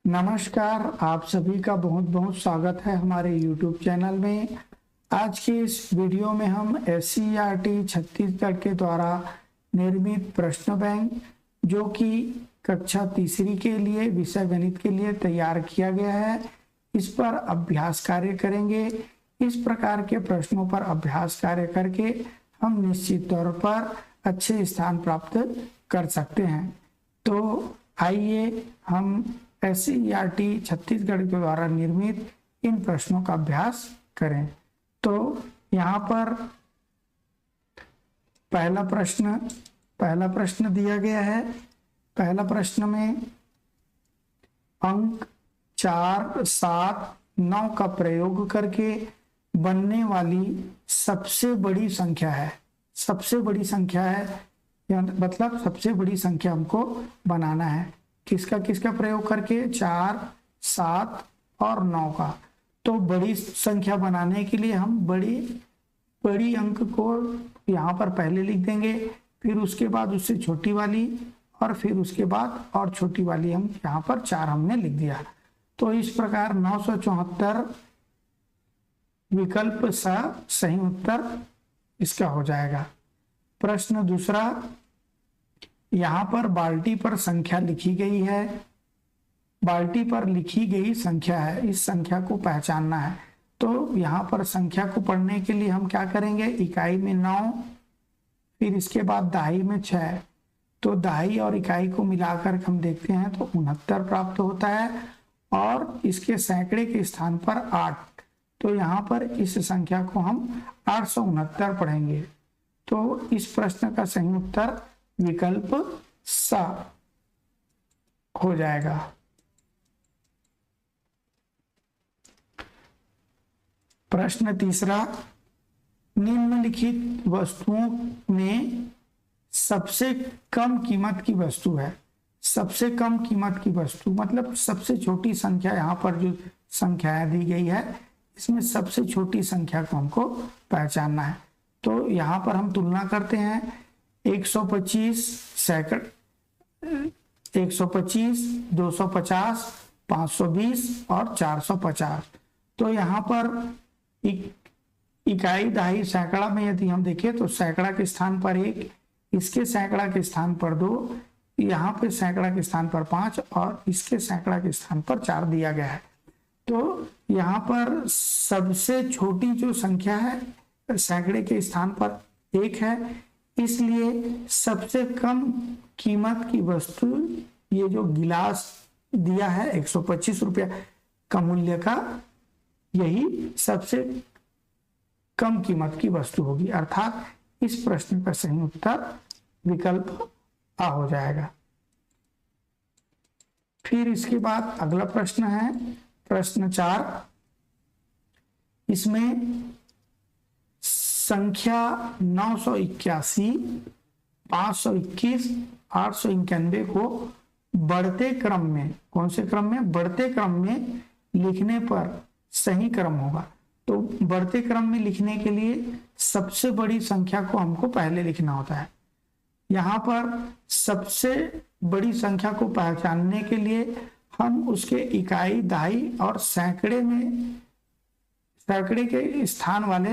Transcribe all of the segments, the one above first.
नमस्कार, आप सभी का बहुत बहुत स्वागत है हमारे YouTube चैनल में। आज की इस वीडियो में हम SCERT छत्तीसगढ़ के द्वारा निर्मित प्रश्न बैंक जो कि कक्षा तीसरी के लिए विषय गणित के लिए तैयार किया गया है, इस पर अभ्यास कार्य करेंगे। इस प्रकार के प्रश्नों पर अभ्यास कार्य करके हम निश्चित तौर पर अच्छे स्थान प्राप्त कर सकते हैं। तो आइए हम SCERT छत्तीसगढ़ के द्वारा निर्मित इन प्रश्नों का अभ्यास करें। तो यहाँ पर पहला प्रश्न दिया गया है। पहला प्रश्न में अंक 4, 7, 9 का प्रयोग करके बनने वाली सबसे बड़ी संख्या है। सबसे बड़ी संख्या है मतलब सबसे बड़ी संख्या हमको बनाना है। किसका किसका प्रयोग करके? 4, 7 और 9 का। तो बड़ी संख्या बनाने के लिए हम बड़ी अंक को यहाँ पर पहले लिख देंगे, फिर उसके बाद उससे छोटी वाली और फिर उसके बाद और छोटी वाली। हम यहाँ पर 4 हमने लिख दिया। तो इस प्रकार 974 विकल्प सही उत्तर इसका हो जाएगा। प्रश्न दूसरा, यहाँ पर बाल्टी पर संख्या लिखी गई है। बाल्टी पर लिखी गई संख्या है, इस संख्या को पहचानना है। तो यहाँ पर संख्या को पढ़ने के लिए हम क्या करेंगे? इकाई में 9, फिर इसके बाद दहाई में 6। तो दहाई और इकाई को मिलाकर हम देखते हैं तो 69 प्राप्त होता है और इसके सैकड़े के स्थान पर 8। तो यहाँ पर इस संख्या को हम 869 पढ़ेंगे। तो इस प्रश्न का सही उत्तर विकल्प सा हो जाएगा। प्रश्न तीसरा, निम्नलिखित वस्तुओं में सबसे कम कीमत की वस्तु है। सबसे कम कीमत की वस्तु मतलब सबसे छोटी संख्या। यहाँ पर जो संख्याएं दी गई है इसमें सबसे छोटी संख्या को हमको पहचानना है। तो यहाँ पर हम तुलना करते हैं। 125 सैकड़, 125, 250, 520 और 450। तो यहाँ पर इकाई, दहाई, सैकड़ा में यदि हम देखें तो सैकड़ा के स्थान पर 1, इसके सैकड़ा के स्थान पर 2, यहाँ पे सैकड़ा के स्थान पर 5 और इसके सैकड़ा के स्थान पर 4 दिया गया है। तो यहाँ पर सबसे छोटी जो संख्या है सैकड़े के स्थान पर 1 है, इसलिए सबसे कम कीमत की वस्तु ये जो गिलास दिया है 125 रुपया का मूल्य का, यही सबसे कम कीमत की वस्तु होगी। अर्थात इस प्रश्न का सही उत्तर विकल्प आ हो जाएगा। फिर इसके बाद अगला प्रश्न है प्रश्न 4। इसमें संख्या 981, 521, 891 को बढ़ते क्रम में, कौन से क्रम में? बढ़ते क्रम में लिखने पर सही क्रम होगा। तो बढ़ते क्रम में लिखने के लिए सबसे बड़ी संख्या को हमको पहले लिखना होता है। यहाँ पर सबसे बड़ी संख्या को पहचानने के लिए हम उसके इकाई, दहाई और सैकड़े के स्थान वाले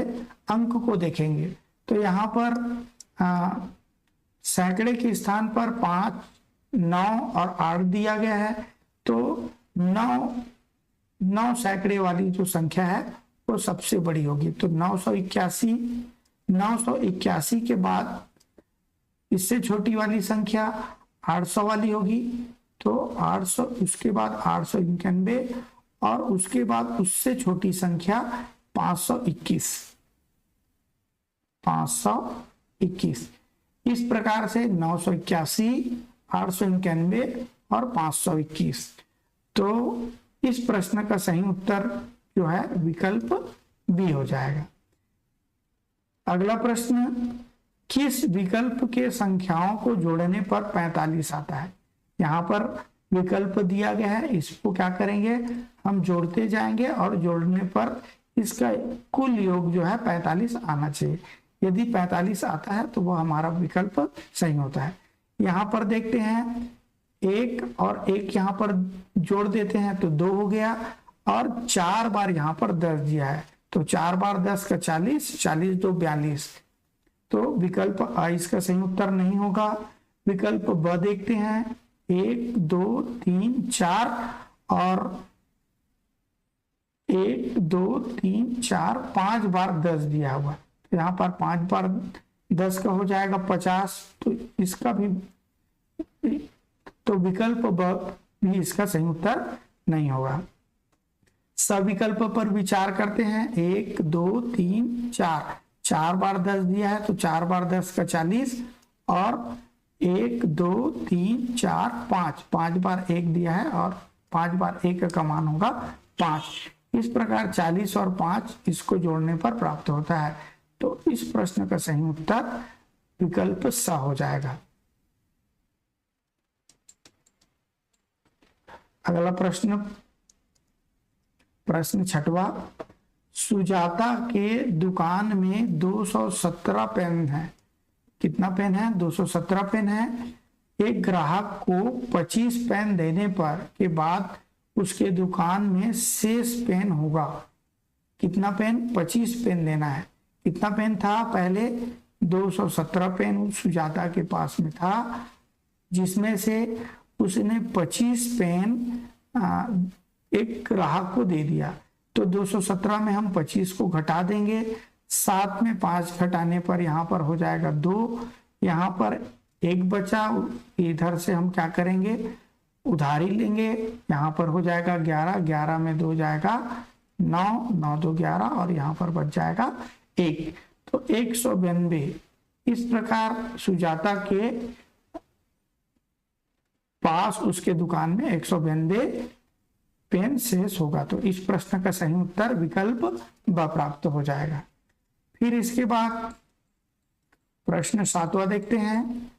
अंक को देखेंगे। तो यहाँ पर सैकड़े के स्थान पर 5, 9 और 8 दिया गया है। तो 9 सैकड़े वाली जो संख्या है वो सबसे बड़ी होगी। तो 981 के बाद इससे छोटी वाली संख्या 800 वाली होगी। तो 800, उसके बाद 891 और उसके बाद उससे छोटी संख्या 521। इस प्रकार से 981, 891 और 521। तो इस प्रश्न का सही उत्तर जो है विकल्प बी हो जाएगा। अगला प्रश्न, किस विकल्प के संख्याओं को जोड़ने पर 45 आता है? यहाँ पर विकल्प दिया गया है, इसको क्या करेंगे? हम जोड़ते जाएंगे और जोड़ने पर इसका कुल योग जो है 45 आना चाहिए। यदि 45 आता है तो वह हमारा विकल्प सही होता है। यहाँ पर देखते हैं एक और एक यहाँ पर जोड़ देते हैं तो 2 हो गया, और 4 बार यहाँ पर 10 दिया है तो 4 बार 10 का 40, 40 2 42। तो विकल्प आ इसका सही उत्तर नहीं होगा। विकल्प ब देखते हैं, 1 2 3 4 और 1 2 3 4 5 बार 10 दिया हुआ, तो यहाँ पर 5 बार 10 का हो जाएगा 50। तो इसका भी, तो विकल्प ब भी इसका सही उत्तर नहीं होगा। सविकल्प पर विचार करते हैं, 1 2 3 4, 4 बार 10 दिया है तो 4 बार 10 का 40, और 1 2 3 4 5, 5 बार 1 दिया है और 5 बार 1 का मान होगा 5। इस प्रकार 40 और 5 इसको जोड़ने पर प्राप्त होता है। तो इस प्रश्न का सही उत्तर विकल्प स हो जाएगा। अगला प्रश्न, प्रश्न 6वां, सुजाता के दुकान में 217 पेन है। कितना पेन है? 217 पेन है। एक ग्राहक को 25 पेन देने पर के बाद उसके दुकान में शेष पेन होगा। कितना पेन? 25 पेन देना है। कितना पेन था? पहले 217 पेन सुजाता के पास में था, जिसमें से उसने 25 पेन एक ग्राहक को दे दिया। तो 217 में हम 25 को घटा देंगे, 7 में 5 घटाने पर यहाँ पर हो जाएगा 2, यहाँ पर 1 बचा, इधर से हम क्या करेंगे, उधारी लेंगे, यहाँ पर हो जाएगा 11, 11 में 2 जाएगा 9, 9 2 11, और यहाँ पर बच जाएगा 1, तो 192। इस प्रकार सुजाता के पास उसके दुकान में 192 पेन शेष होगा। तो इस प्रश्न का सही उत्तर विकल्प ब प्राप्त हो जाएगा। फिर इसके बाद प्रश्न 7वां देखते हैं।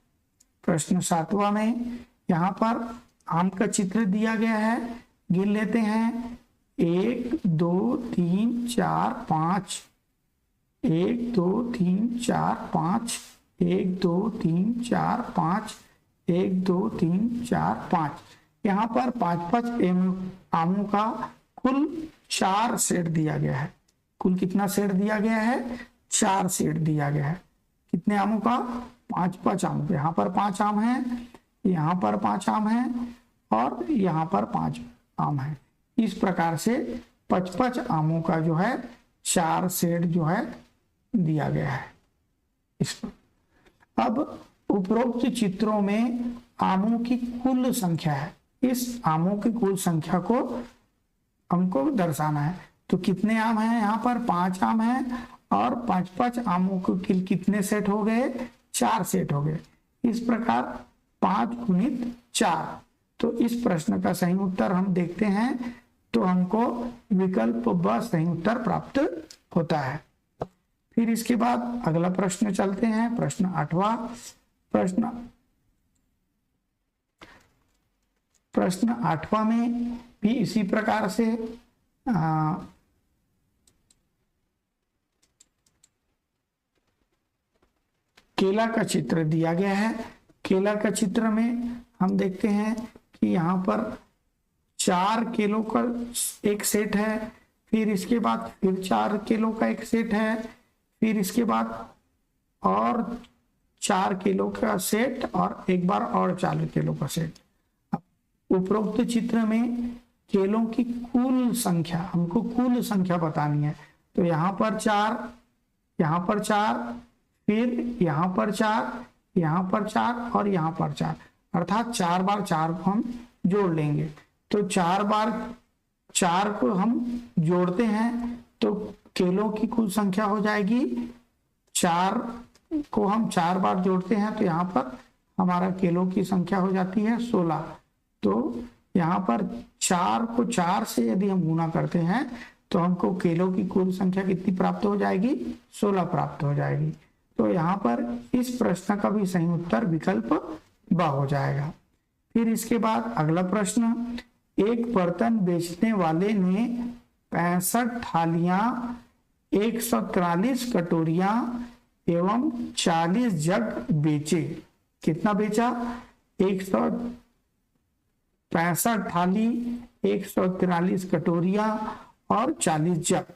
प्रश्न 7वां में यहाँ पर आम का चित्र दिया गया है, गिन लेते हैं। 1 2 3 4 5, 1 2 3 4 5, 1 2 3 4 5, 1 2 3 4 5। यहाँ पर 5-5 आमों का कुल 4 सेट दिया गया है। कुल कितना सेट दिया गया है? 4 सेट दिया गया है। कितने आमों का? 5-5 आम। यहाँ पर 5 आम है, यहाँ पर 5 आम है, और यहाँ पर 5 आम है। इस प्रकार से 5-5 आमों का जो है 4 सेट जो है दिया गया है। इस अब उपरोक्त चित्रों में आमों की कुल संख्या है। इस आमों की कुल संख्या को हमको दर्शाना है। तो कितने आम हैं? यहाँ पर 5 आम हैं, और 5-5 आमों के कितने सेट हो गए? 4 सेट हो गए। इस प्रकार 5 गुणित 4। तो इस प्रश्न का सही उत्तर हम देखते हैं, तो हमको विकल्प ब सही उत्तर प्राप्त होता है। फिर इसके बाद अगला प्रश्न चलते हैं, प्रश्न 8वां। प्रश्न 8वां में भी इसी प्रकार से केला का चित्र दिया गया है। केला का चित्र में हम देखते हैं कि यहाँ पर 4 केलों का एक सेट है, फिर इसके बाद फिर 4 केलों का एक सेट है, फिर इसके बाद और 4 किलो का सेट, और एक बार और 4 किलो का सेट। उपरोक्त चित्र में केलों की कुल संख्या, हमको कुल संख्या बतानी है। तो यहाँ पर 4, यहाँ पर 4, फिर यहाँ पर 4, यहाँ पर 4 और यहाँ पर 4, अर्थात 4 बार 4 को हम जोड़ लेंगे। तो 4 बार 4 को हम जोड़ते हैं तो केलों की कुल संख्या हो जाएगी। 4 को हम 4 बार जोड़ते हैं तो यहाँ पर हमारा केलों की संख्या हो जाती है 16। तो यहाँ पर 4 को 4 से यदि हम गुना करते हैं तो हमको केलों की कुल संख्या कितनी प्राप्त हो जाएगी? 16 प्राप्त हो जाएगी। तो यहाँ पर इस प्रश्न का भी सही उत्तर विकल्प ब हो जाएगा। फिर इसके बाद अगला प्रश्न, एक बर्तन बेचने वाले ने 65 थालियां, 143 कटोरियां एवं 40 जग बेचे। कितना बेचा? 65 थाली, 143 कटोरियां और 40 जग।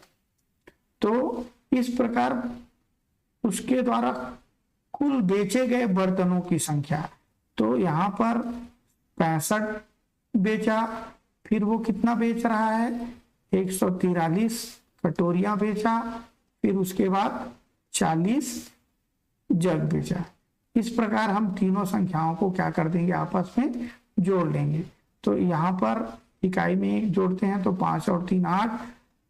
तो इस प्रकार उसके द्वारा कुल बेचे गए बर्तनों की संख्या, तो यहाँ पर 65 बेचा, फिर वो कितना बेच रहा है, 143 कटोरियां बेचा, फिर उसके बाद 40 जग बेचा। इस प्रकार हम तीनों संख्याओं को क्या कर देंगे, आपस में जोड़ लेंगे। तो यहाँ पर इकाई में जोड़ते हैं तो 5 और 3 8,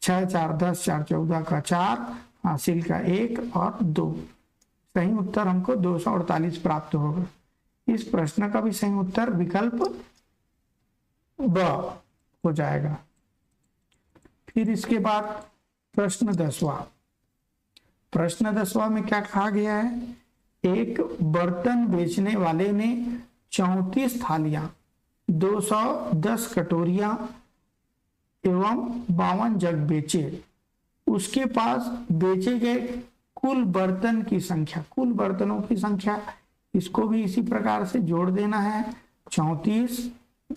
6 4 10, 4 14 का 4, हासिल का 1 और 2। सही उत्तर हमको 248 प्राप्त होगा। इस प्रश्न का भी सही उत्तर विकल्प ब हो जाएगा। फिर इसके बाद प्रश्न 10वां। प्रश्न 10वां में क्या कहा गया है, एक बर्तन बेचने वाले ने 34 थालियां, 210 कटोरियां एवं 52 जग बेचे। उसके पास बेचे गए कुल बर्तन की संख्या, कुल बर्तनों की संख्या, इसको भी इसी प्रकार से जोड़ देना है। 34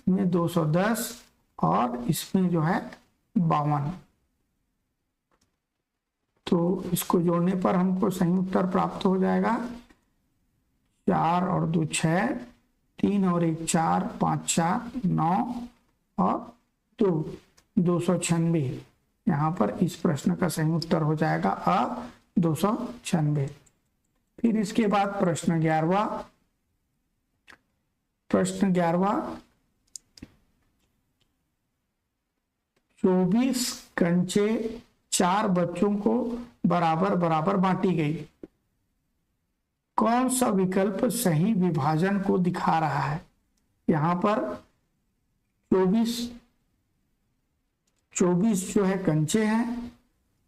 में 210 और इसमें जो है 52, तो इसको जोड़ने पर हमको सही उत्तर प्राप्त हो जाएगा। 4 और 2 6, 3 और 1 4, 5 4 9 और 2 296। यहाँ पर इस प्रश्न का सही उत्तर हो जाएगा अ 296। फिर इसके बाद प्रश्न 11वां। प्रश्न 11वां, 24 कंचे 4 बच्चों को बराबर बराबर बांटी गई। कौन सा विकल्प सही विभाजन को दिखा रहा है। यहाँ पर 24 जो है कंचे हैं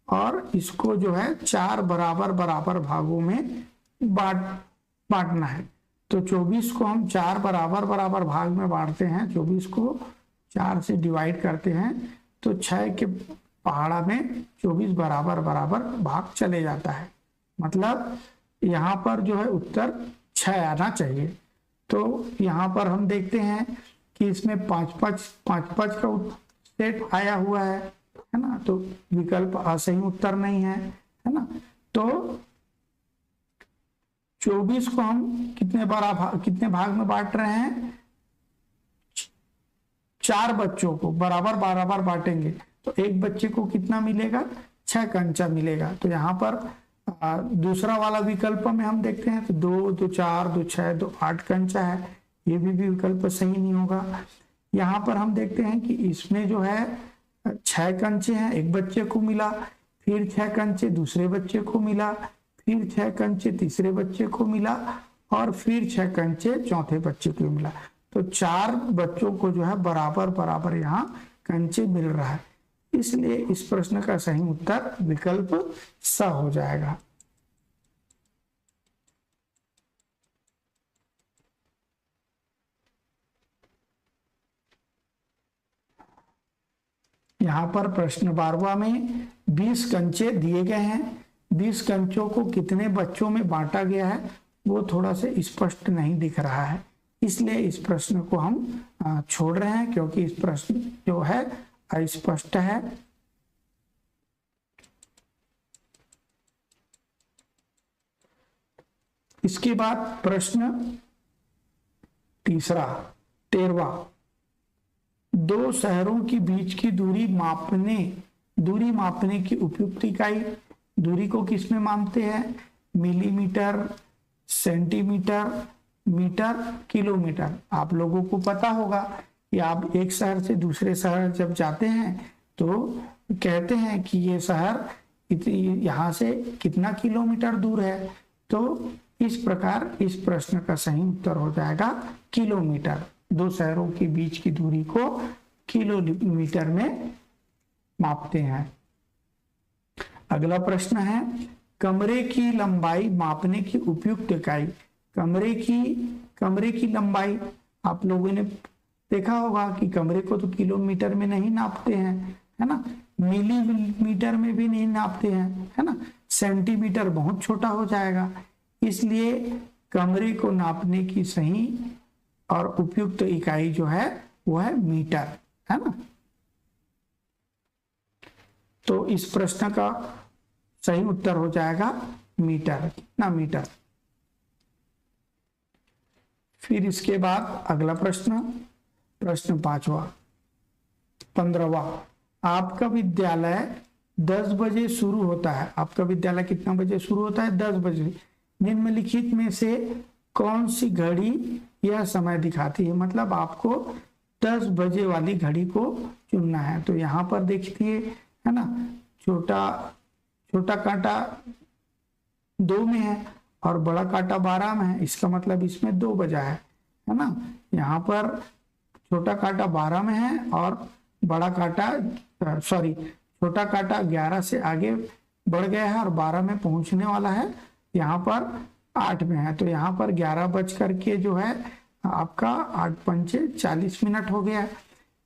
और इसको जो है 4 बराबर बराबर भागों में बांटना है। तो 24 को हम 4 बराबर बराबर भाग में बांटते हैं, 24 को 4 से डिवाइड करते हैं तो 6 के पहाड़ा में 24 बराबर बराबर भाग चले जाता है। मतलब यहाँ पर जो है उत्तर 6 आना चाहिए। तो यहाँ पर हम देखते हैं कि इसमें 5 5 का सेट आया हुआ है ना, तो विकल्प असही उत्तर नहीं है ना। तो 24 को हम कितने भाग में बांट रहे हैं, 4 बच्चों को बराबर बराबर बांटेंगे तो एक बच्चे को कितना मिलेगा, 6 कंचा मिलेगा। तो यहाँ पर दूसरा वाला विकल्प में हम देखते हैं तो 2 2 4 2 6 2 8 कंचा है, ये भी विकल्प सही नहीं होगा। यहाँ पर हम देखते हैं कि इसमें जो है 6 कंचे हैं, एक बच्चे को मिला, फिर 6 कंचे दूसरे बच्चे को मिला, फिर 6 कंचे तीसरे बच्चे को मिला और फिर 6 कंचे चौथे बच्चे को मिला। तो 4 बच्चों को जो है बराबर बराबर यहाँ कंचे मिल रहा है, इसलिए इस प्रश्न का सही उत्तर विकल्प स हो जाएगा। यहाँ पर प्रश्न 12वां में 20 कंचे दिए गए हैं, 20 कंचों को कितने बच्चों में बांटा गया है वो थोड़ा सा स्पष्ट नहीं दिख रहा है, इसलिए इस प्रश्न को हम छोड़ रहे हैं क्योंकि इस प्रश्न जो है अस्पष्ट है। इसके बाद प्रश्न 13वां, 2 शहरों के बीच की दूरी मापने की उपयुक्त इकाई। दूरी को किस में मापते हैं, मिलीमीटर, सेंटीमीटर, मीटर, किलोमीटर। आप लोगों को पता होगा कि आप एक शहर से दूसरे शहर जब जाते हैं तो कहते हैं कि ये शहर यहाँ से कितना किलोमीटर दूर है, तो इस प्रकार इस प्रश्न का सही उत्तर हो जाएगा किलोमीटर। 2 शहरों के बीच की दूरी को किलोमीटर में मापते हैं। अगला प्रश्न है, कमरे की लंबाई मापने की उपयुक्त इकाई। कमरे की लंबाई आप लोगों ने देखा होगा कि कमरे को तो किलोमीटर में नहीं नापते हैं, है ना, मिलीमीटर में भी नहीं नापते हैं, है ना, सेंटीमीटर बहुत छोटा हो जाएगा। इसलिए कमरे को नापने की सही और उपयुक्त इकाई जो है वो है मीटर, है ना। तो इस प्रश्न का सही उत्तर हो जाएगा मीटर। कितना मीटर। फिर इसके बाद अगला प्रश्न, प्रश्न 15वां। आपका विद्यालय 10 बजे शुरू होता है। आपका विद्यालय कितना बजे शुरू होता है? 10 बजे। निम्नलिखित में से कौन सी घड़ी यह समय दिखाती है? मतलब आपको 10 बजे वाली घड़ी को चुनना है। तो यहाँ पर देखिए, है ना, छोटा कांटा 2 में है और बड़ा कांटा 12 में है। इसका मतलब इसमें 2 बजा है ना। यहाँ पर छोटा कांटा 12 में है और बड़ा कांटा छोटा कांटा 11 से आगे बढ़ गया है और 12 में पहुंचने वाला है। यहाँ पर 8 में है। तो यहाँ पर 11 बज करके जो है आपका 8 पंचे 40 मिनट हो गया।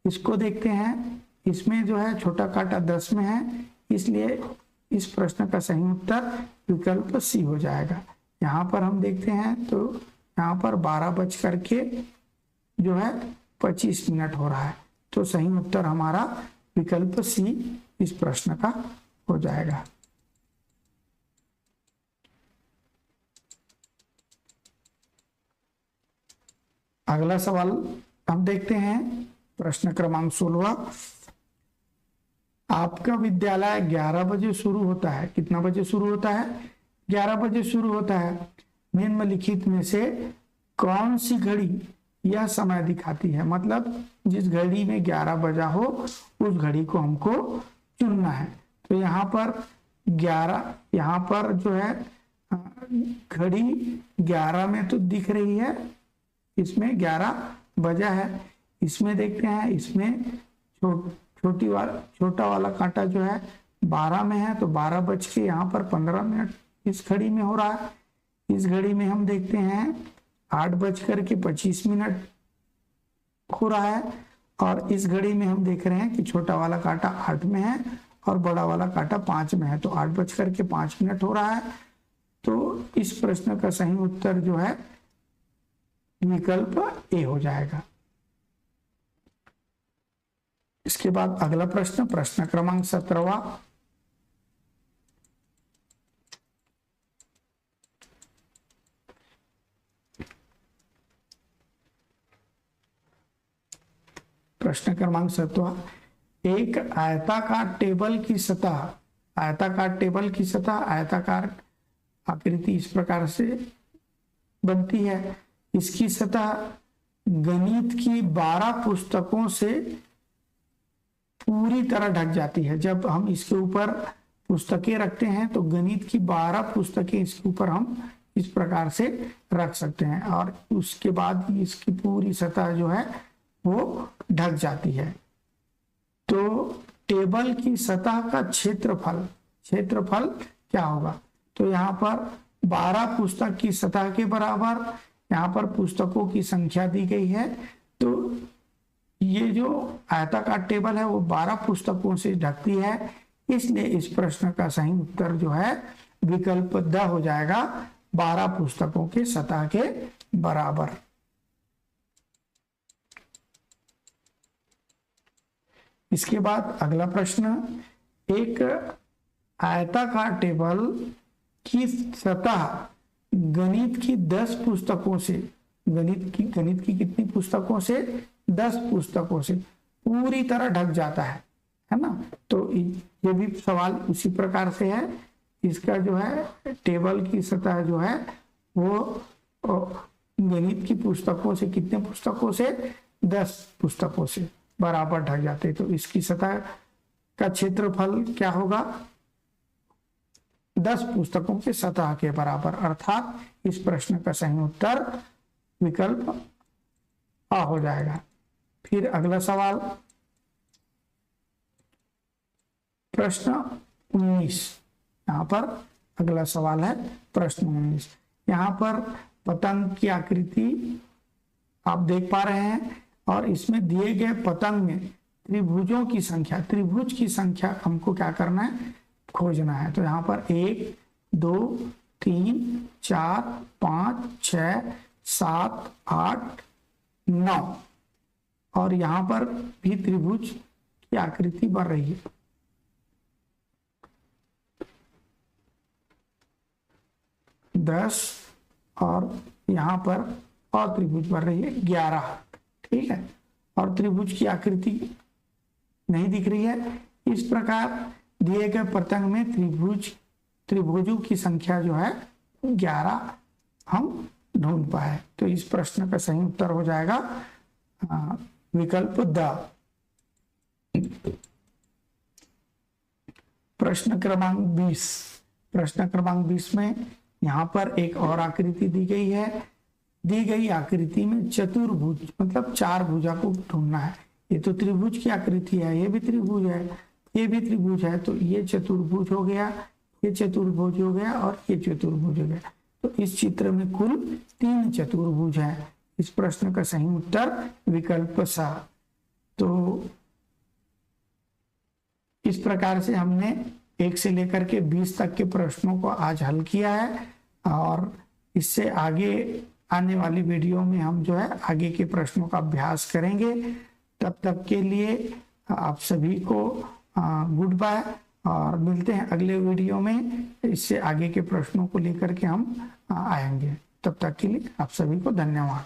इसको देखते हैं, इसमें जो है छोटा कांटा 10 में है, इसलिए इस प्रश्न का सही उत्तर विकल्प सी हो जाएगा। यहाँ पर हम देखते हैं तो यहाँ पर 12 बज करके जो है 25 मिनट हो रहा है। तो सही उत्तर हमारा विकल्प सी इस प्रश्न का हो जाएगा। अगला सवाल हम देखते हैं, प्रश्न क्रमांक 16। आपका विद्यालय 11 बजे शुरू होता है। कितना बजे शुरू होता है? 11 बजे शुरू होता है। निम्नलिखित में से कौन सी घड़ी यह समय दिखाती है? मतलब जिस घड़ी में 11 बजा हो उस घड़ी को हमको चुनना है। तो यहाँ पर 11, यहाँ पर जो है घड़ी 11 में तो दिख रही है, इसमें 11 बजा है। इसमें देखते हैं, इसमें छोटा वाला कांटा जो है 12 में है। तो 12 बज के यहाँ पर 15 मिनट इस घड़ी में हो रहा है। इस घड़ी में हम देखते हैं 8 बज करके 25 मिनट हो रहा है और इस घड़ी में हम देख रहे हैं कि छोटा वाला कांटा 8 में है और बड़ा वाला कांटा 5 में है। तो 8 बज करके 5 मिनट हो रहा है। तो इस प्रश्न का सही उत्तर जो है विकल्प ए हो जाएगा। इसके बाद अगला प्रश्न, प्रश्न क्रमांक 17वां। प्रश्न क्रमांक 17वां। एक आयताकार टेबल की सतह, आयताकार आकृति इस प्रकार से बनती है। इसकी सतह गणित की 12 पुस्तकों से पूरी तरह ढक जाती है। जब हम इसके ऊपर पुस्तकें रखते हैं तो गणित की 12 पुस्तकें इसके ऊपर हम इस प्रकार से रख सकते हैं और उसके बाद इसकी पूरी सतह जो है वो ढक जाती है। तो टेबल की सतह का क्षेत्रफल क्या होगा? तो यहाँ पर 12 पुस्तक की सतह के बराबर यहाँ पर पुस्तकों की संख्या दी गई है। तो ये जो आयताकार टेबल है वो 12 पुस्तकों से ढकती है, इसलिए इस प्रश्न का सही उत्तर जो है विकल्प द हो जाएगा, 12 पुस्तकों के सतह के बराबर। इसके बाद अगला प्रश्न, एक आयताकार टेबल की सतह गणित की 10 पुस्तकों से, गणित की कितनी पुस्तकों से? 10 पुस्तकों से पूरी तरह ढक जाता है ना। तो ये भी सवाल उसी प्रकार से है। इसका जो है टेबल की सतह जो है वो गणित की पुस्तकों से, कितने पुस्तकों से? 10 पुस्तकों से बराबर ढक जाते। तो इसकी सतह का क्षेत्रफल क्या होगा? 10 पुस्तकों के सतह के बराबर, अर्थात इस प्रश्न का सही उत्तर विकल्प आ हो जाएगा। फिर अगला सवाल, प्रश्न 19। यहाँ पर अगला सवाल है प्रश्न 19। यहाँ पर पतंग की आकृति आप देख पा रहे हैं और इसमें दिए गए पतंग में त्रिभुज की संख्या हमको क्या करना है? खोजना है। तो यहाँ पर 1 2 3 4 5 6 7 8 9 और यहाँ पर भी त्रिभुज की आकृति बन रही है। दस और यहाँ पर और त्रिभुज बन रही है 11, ठीक है, और त्रिभुज की आकृति नहीं दिख रही है। इस प्रकार दिए गए प्रतंग में त्रिभुजों की संख्या जो है 11 हम ढूंढ पाए। तो इस प्रश्न का सही उत्तर हो जाएगा विकल्प द। प्रश्न क्रमांक 20। प्रश्न क्रमांक 20 में यहाँ पर एक और आकृति दी गई है। दी गई आकृति में चतुर्भुज मतलब 4 भुजा को ढूंढना है। ये तो त्रिभुज की आकृति है, ये भी त्रिभुज है, ये भी त्रिभुज है, तो ये चतुर्भुज हो गया, ये चतुर्भुज हो गया और ये चतुर्भुज हो गया। तो इस चित्र में कुल 3 चतुर्भुज हैं। इस प्रश्न का सही उत्तर विकल्प सा। तो इस प्रकार से हमने 1 से लेकर के 20 तक के प्रश्नों को आज हल किया है, और इससे आगे आने वाली वीडियो में हम जो है आगे के प्रश्नों का अभ्यास करेंगे। तब तक के लिए आप सभी को गुड बाय, और मिलते हैं अगले वीडियो में। इससे आगे के प्रश्नों को लेकर के हम आएंगे। तब तक के लिए आप सभी को धन्यवाद।